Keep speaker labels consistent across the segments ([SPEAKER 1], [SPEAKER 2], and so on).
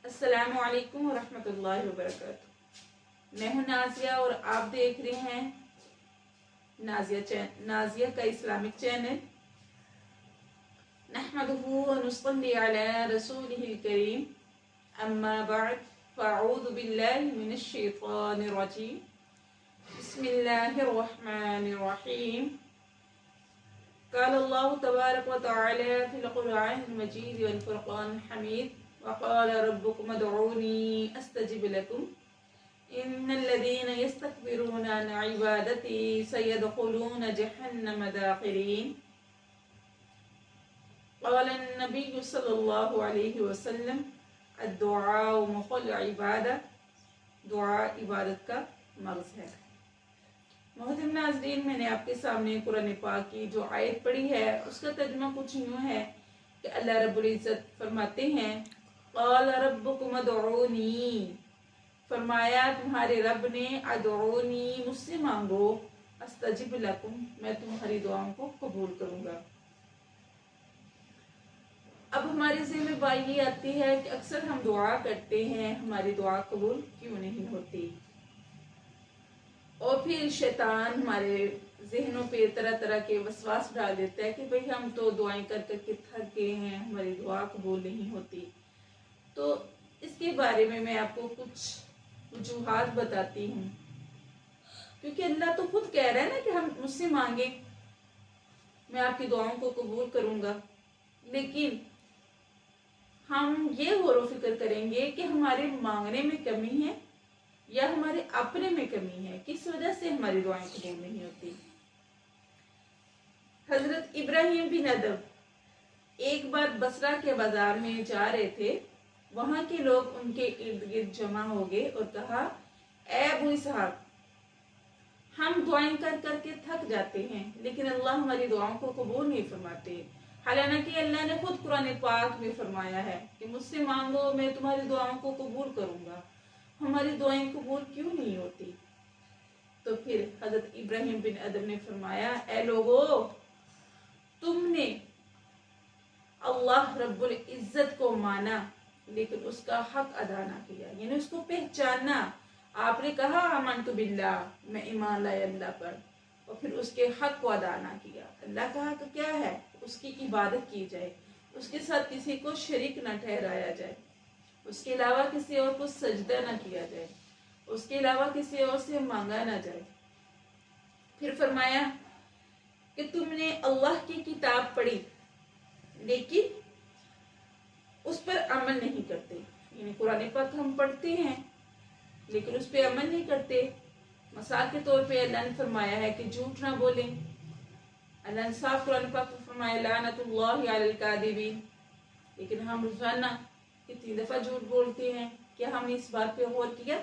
[SPEAKER 1] अस्सलामु अलैकुम वरहमतुल्लाहि वबरकातुहू। मैं हूँ नाजिया और आप देख रहे हैं नाजिया का इस्लामिक चैनल। नहमदुहु व नुसल्ली अला रसूलिहिल करीम, अम्मा बअद, फ़अऊज़ु बिल्लाहि मिनश शैतानिर रजीम, बिस्मिल्लाहिर रहमानिर रहीम। क़ाल अल्लाहु तबारक व तआला फ़िल क़ुरआनिल मजीद वल फ़ुरक़ानिल हमीद, वक़ाल रब्बुकुम उदऊनी अस्तजिब लकुम, इन्नल्लज़ीन यस्तकबिरूना अन इबादती सयदखुलून जहन्नम दाखिरीन। क़ाल नबी सल्लल्लाहु अलैहि वसल्लम, अद्दुआ मुख़ल इबादा, दुआ इबादत का मग़ज़ है। मोहतरम नाज़रीन, मैंने आपके सामने कुरान पाक की जो आयत पढ़ी है उसका तर्जुमा कुछ यूँ है कि अल्लाह रब्बुल इज़्ज़त फरमाते हैं, क़ाल रब्बुकुम उदऊनी, फरमाया तुम्हारे रब ने, अदऊनी, मुझसे मांगो, अस्तजिब लकुम, मैं तुम्हारी दुआओं को कबूल करूँगा। अब हमारे ज़हन में बात ये आती है कि अक्सर हम दुआ करते हैं, हमारी दुआ कबूल क्यों नहीं होती। और फिर शैतान हमारे जहनों पे तरह तरह के वसवास डाल देता है कि भाई हम तो दुआएं कर करके थक गए हैं, हमारी दुआ कबूल नहीं होती। तो इसके बारे में मैं आपको कुछ वजूहात बताती हूँ, क्योंकि अल्लाह तो खुद कह रहा है ना कि हम मुझसे मांगे, मैं आपकी दुआओं को कबूल करूँगा। लेकिन हम ये गौर फिक्र करेंगे कि हमारे मांगने में कमी है या हमारे अपने में कमी है, किस वजह से हमारी दुआएं कबूल नहीं होती। हजरत इब्राहिम बिन अदम एक बार बसरा के बाजार में जा रहे थे। वहां के लोग उनके इर्द गिर्द जमा हो गए और कहा, ए अबू इसहाक, हम दुआएं कर करके थक जाते हैं, लेकिन अल्लाह हमारी दुआओं को कबूल नहीं फरमाते। हालांकि अल्लाह ने खुद कुरान पाक में फरमाया है कि मुझसे मांगो, मैं तुम्हारी दुआओं को कबूल करूंगा। हमारी दुआएं कबूल क्यों नहीं होती। तो फिर हजरत इब्राहिम बिन अदम ने फरमाया, ए लोगो, तुमने अल्लाह रब्बुल इज्जत को माना लेकिन उसका हक अदा ना किया, यानी उसको पहचाना। आपने कहा आमनतु बिल्लाह, मैं ईमान लाया अल्लाह पर, और फिर उसके हक को अदा ना किया। अल्लाह का हक क्या है? उसकी इबादत की जाए, उसके साथ किसी को शरीक न ठहराया जाए, उसके अलावा किसी और को सजदा न किया जाए, उसके अलावा किसी और से मांगा ना जाए। फिर फरमाया कि तुमने अल्लाह की किताब पढ़ी लेकिन उस पर अमल नहीं करते, यानी कुरान पाक हम पढ़ते हैं लेकिन उस पर अमल नहीं करते। मसाल के तौर पे अल्लाह ने फरमाया है कि झूठ ना बोलें। अल्लाह ने साफ कुरान पाक में फरमाया, लानतुल्लाहि अलल कादिबीन, लेकिन हम रोजाना कितनी दफा झूठ बोलते हैं। क्या हमने इस बात पे गौर किया?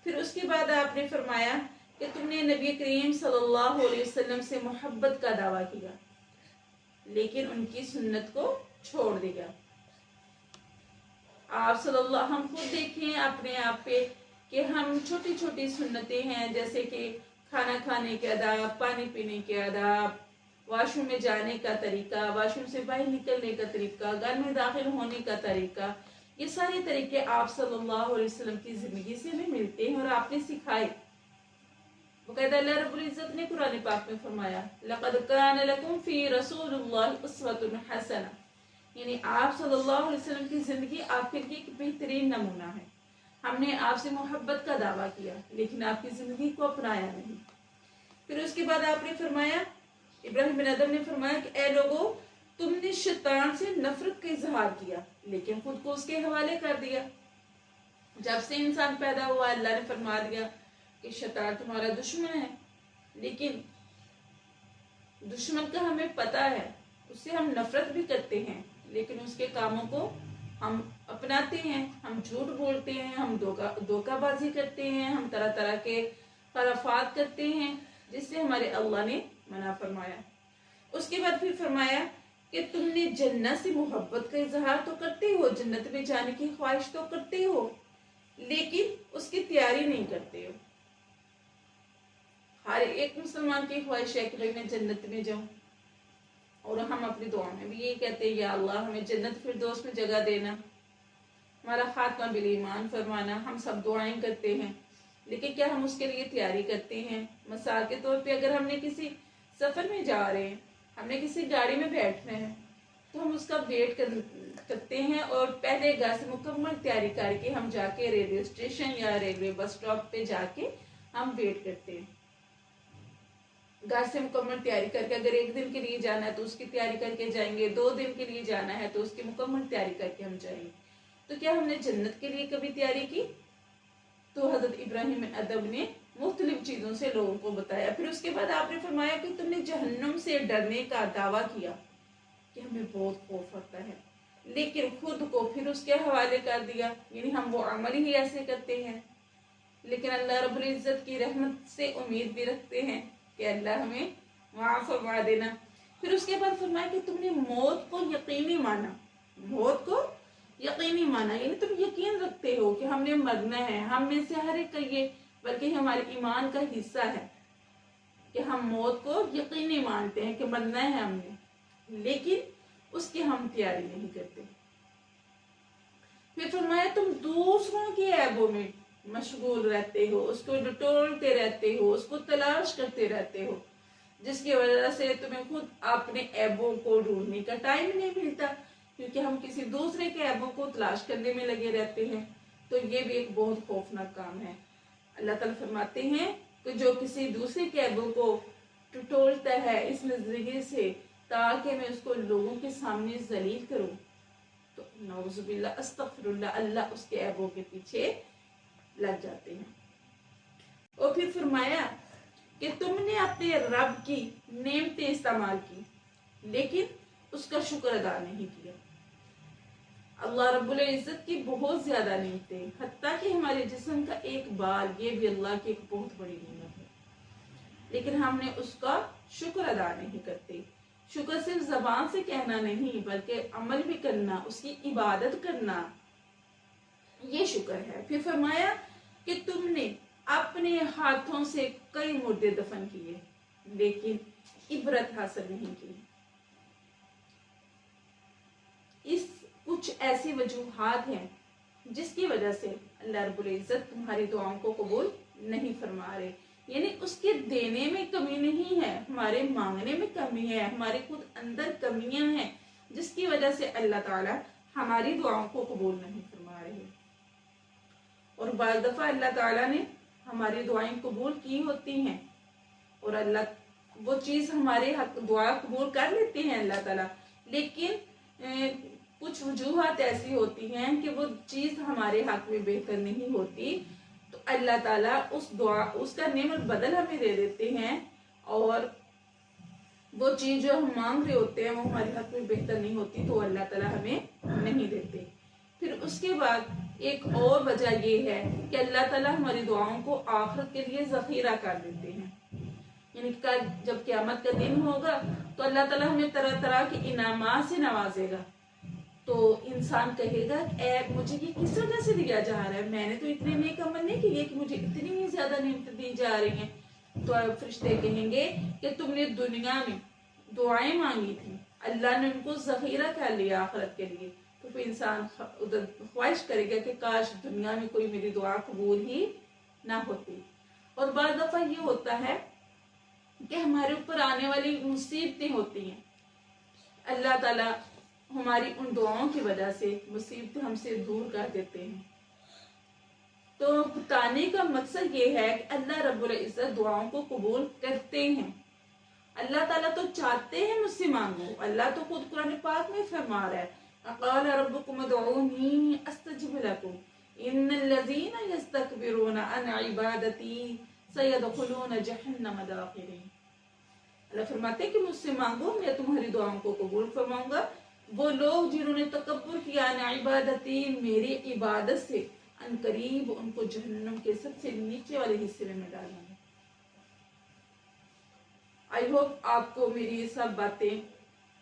[SPEAKER 1] फिर उसके बाद आपने फरमाया कि तुमने नबी करीम सल्लल्लाहु अलैहि वसल्लम से मोहब्बत का दावा किया लेकिन उनकी सुन्नत को छोड़ दिया। आप सल्लल्लाहु, हम खुद देखें अपने आप पे कि हम छोटी छोटी सुन्नतें हैं, जैसे कि खाना खाने के आदाब, पानी पीने के आदाब, वॉशरूम में जाने का तरीका, वॉशरूम से बाहर निकलने का तरीका, घर में दाखिल होने का तरीका, ये सारे तरीके आप सल्लल्लाहु अलैहि वसल्लम की जिंदगी से भी मिलते हैं और आपने सिखाए। बकायदा अल्लाह रब्बुल इज्जत ने कुरान पाक में फरमाया, लक़द कान लकुम फी रसूलिल्लाहि उस्वतुन हसना, यानी आप सल्लल्लाहु अलैहि वसल्लम की जिंदगी आपके लिए एक बेहतरीन नमूना है। हमने आपसे मोहब्बत का दावा किया लेकिन आपकी जिंदगी को अपनाया नहीं। फिर उसके बाद आपने फरमाया, इब्राहिम बिन अदम ने फरमाया कि ए लोगों, तुमने शैतान से नफरत का इजहार किया लेकिन खुद को उसके हवाले कर दिया। जब से इंसान पैदा हुआ अल्लाह ने फरमा दिया कि शैतान तुम्हारा दुश्मन है, लेकिन दुश्मन का हमें पता है, उससे हम नफरत भी करते हैं लेकिन उसके कामों को हम अपनाते हैं। हम झूठ बोलते हैं, हम धोखाबाजी करते हैं, हम तरह तरह के खराफात करते हैं जिससे हमारे अल्लाह ने मना फरमाया। उसके बाद फिर फरमाया कि तुमने जन्नत से मोहब्बत का इजहार तो करते हो, जन्नत में जाने की ख्वाहिश तो करते हो, लेकिन उसकी तैयारी नहीं करते हो। हर एक मुसलमान की ख्वाहिश है कि भाई मैं जन्नत में जाऊं, और हम अपनी दुआ में भी यही कहते हैं, या अल्लाह हमें जन्नत फिरदौस में जगह देना। हमारा खात्मा बिल ईमान फरमाना, हम सब दुआएं करते हैं, लेकिन क्या हम उसके लिए तैयारी करते हैं? मिसाल के तौर पे अगर हमने किसी सफ़र में जा रहे हैं, हमने किसी गाड़ी में बैठना है, तो हम उसका वेट करते हैं और पहले घर से मुकम्मल तैयारी करके हम जाके रेलवे स्टेशन या रेलवे बस स्टॉप पे जाके हम वेट करते हैं। घर से मुकम्मल तैयारी करके, अगर 1 दिन के लिए जाना है तो उसकी तैयारी करके जाएंगे, 2 दिन के लिए जाना है तो उसकी मुकम्मल तैयारी करके हम जाएंगे। तो क्या हमने जन्नत के लिए कभी तैयारी की? तो हजरत इब्राहिम अदब ने मुख्तलिफ चीजों से लोगों को बताया। फिर उसके बाद आपने फरमाया कि तुमने जहन्नम से डरने का दावा किया कि हमें बहुत खौफ आता है, लेकिन खुद को फिर उसके हवाले कर दिया, यानी हम वो अमल ही ऐसे करते हैं, लेकिन अल्लाह रब्बुल इज्जत की रहमत से उम्मीद भी रखते हैं कि अल्लाह हमें माफ फरमा देना। फिर उसके बाद फरमाया कि तुमने मौत को यकीनी माना, मौत को यकीनी माना, यानी तुम यकीन रखते हो कि हमने मरना है, हम में से हर एक का ये बल्कि हमारे ईमान का हिस्सा है कि हम मौत को यकीनी मानते हैं कि मरना है हमने, लेकिन उसकी हम तैयारी नहीं करते। फिर फरमाया तुम दूसरों के ऐबों में मशगूल रहते हो, उसको टटोलते रहते हो, उसको तलाश करते रहते हो, जिसकी वजह से तुम्हें खुद अपने ऐबों को ढूंढने का टाइम नहीं मिलता, क्योंकि हम किसी दूसरे के ऐबों को तलाश करने में लगे रहते हैं। तो ये भी एक बहुत खौफनाक काम है। अल्लाह ताला फरमाते हैं कि जो किसी दूसरे के ऐबों को टटोलता है इस नजरिए से ताकि मैं उसको लोगों के सामने जलील करूं, तो नौजुबिल्ला अस्तगफिरुल्लाह, अल्लाह उसके ऐबों के पीछे लग जाते हैं। और फिर फरमाया कि तुमने अपने रब की नेमतें इस्तेमाल की, लेकिन उसका शुक्र अदा नहीं किया। अल्लाह रब्बुल इज्जत की बहुत ज्यादा नेमतें, हत्ता कि हमारे जिस्म का एक बाल, ये भी अल्लाह की एक बहुत बड़ी नेमत है, लेकिन हमने उसका शुक्र अदा नहीं करते। शुक्र सिर्फ जबान से कहना नहीं, बल्कि अमल भी करना, उसकी इबादत करना, ये शुक्र है। फिर फरमाया कि तुमने अपने हाथों से कई मुर्दे दफन किए, लेकिन इबरत हासिल नहीं की। इस कुछ ऐसी वजूहात हैं जिसकी वजह से अल्लाह रब्बुल इज्जत तुम्हारी दुआओं को कबूल नहीं फरमा रहे, यानी उसके देने में कमी नहीं है, हमारे मांगने में कमी है, हमारे खुद अंदर कमियां हैं, जिसकी वजह से अल्लाह ताला हमारी दुआओं को कबूल नहीं फरमा रहे। और बाज़ दफा अल्लाह ताला ने हमारी दुआएं कबूल की होती हैं और अल्लाह वो चीज हमारे हक दुआ कबूल कर लेते हैं अल्लाह ताला, लेकिन कुछ वजूहात ऐसी होती हैं कि वो चीज हमारे हक में बेहतर नहीं होती, तो अल्लाह ताला उस दुआ उसका नेमत बदल हमें दे देते हैं, और वो चीज जो हम मांग रहे होते हैं वो हमारे हक में बेहतर नहीं होती, तो अल्लाह ताला हमें नहीं देते। फिर उसके बाद एक और वजह ये है कि अल्लाह ताला हमारी दुआओं को आखिरत के लिए जखीरा कर देते हैं, यानी कल जब क़यामत का दिन होगा तो अल्लाह ताला हमें तरह तरह के इनामात से नवाजेगा। तो इंसान कहेगा मुझे ये किस वजह से दिया जा रहा है, मैंने तो इतने नेक अमल नहीं किए कि मुझे इतनी ज्यादा नेमत दी जा रही हैं। तो फरिश्ते कहेंगे कि तुमने दुनिया में दुआएं मांगी थी, अल्लाह ने उनको जखीरा कर लिया आखिरत के लिए। तो फिर इंसान उधर ख्वाहिश करेगा कि काश दुनिया में कोई मेरी दुआ कबूल ही ना होती। और बार दफा ये होता है कि हमारे ऊपर आने वाली मुसीबतें होती हैं, अल्लाह ताला हमारी उन दुआओं की वजह से मुसीबतें हमसे दूर कर देते हैं। तो बताने का मकसद ये है कि अल्लाह रब्बुल इज्जत दुआओं को कबूल करते हैं। अल्लाह ताला तो चाहते हैं मुझसे मांगो, अल्लाह तो खुद कुरान पाक में फरमा रहा है, क़ाल रब्बुकुम उदऊनी अस्तजिब लकुम इन्नल्लज़ीना यस्तकबिरूना अन इबादती सयदखुलून जहन्नम दाखिरीन। अल्लाह फरमाते हैं कि मुझसे मांगो, मैं तुम्हारी दुआओं को कबूल फरमाऊंगा। वो लोग जिन्होंने तकब्बुर किया न इबादती, मेरी इबादत से, अनकरीब उनको जहन्नम के सबसे नीचे वाले हिस्से में डालूंगा। आई होप आपको मेरी ये सब बातें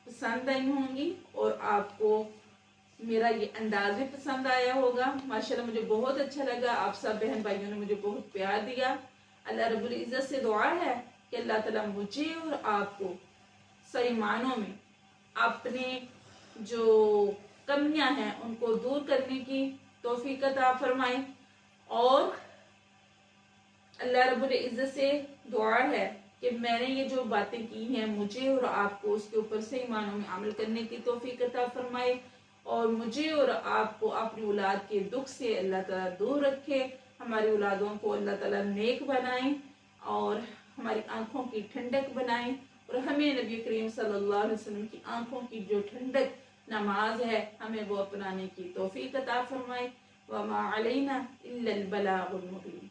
[SPEAKER 1] पसंद आई होंगी और आपको मेरा ये अंदाज भी पसंद आया होगा। माशाल्लाह मुझे बहुत अच्छा लगा, आप सब बहन भाइयों ने मुझे बहुत प्यार दिया। अल्लाह रब्बुल इज्जत से दुआ है कि अल्लाह ताला मुझे और आपको सही मानों में अपने जो कमियां हैं उनको दूर करने की तौफीक अता फरमाए। और अल्लाह रब्बुल इज़्ज़त से दुआ है कि मैंने ये जो बातें की हैं मुझे और आपको उसके ऊपर सही मानों में अमल करने की तौफीक अता फरमाए, और मुझे और आपको अपनी औलाद के दुख से अल्लाह ताला दूर रखे, हमारी औलादों को अल्लाह ताला नेक बनाए और हमारी आंखों की ठंडक बनाए, और हमें नबी करीम सल्लल्लाहु अलैहि वसल्लम की आंखों की जो ठंडक नमाज है हमें वो अपनाने की तौफीक अता फरमाए। वमा अलैना इल्लल बलागुल मुबीन।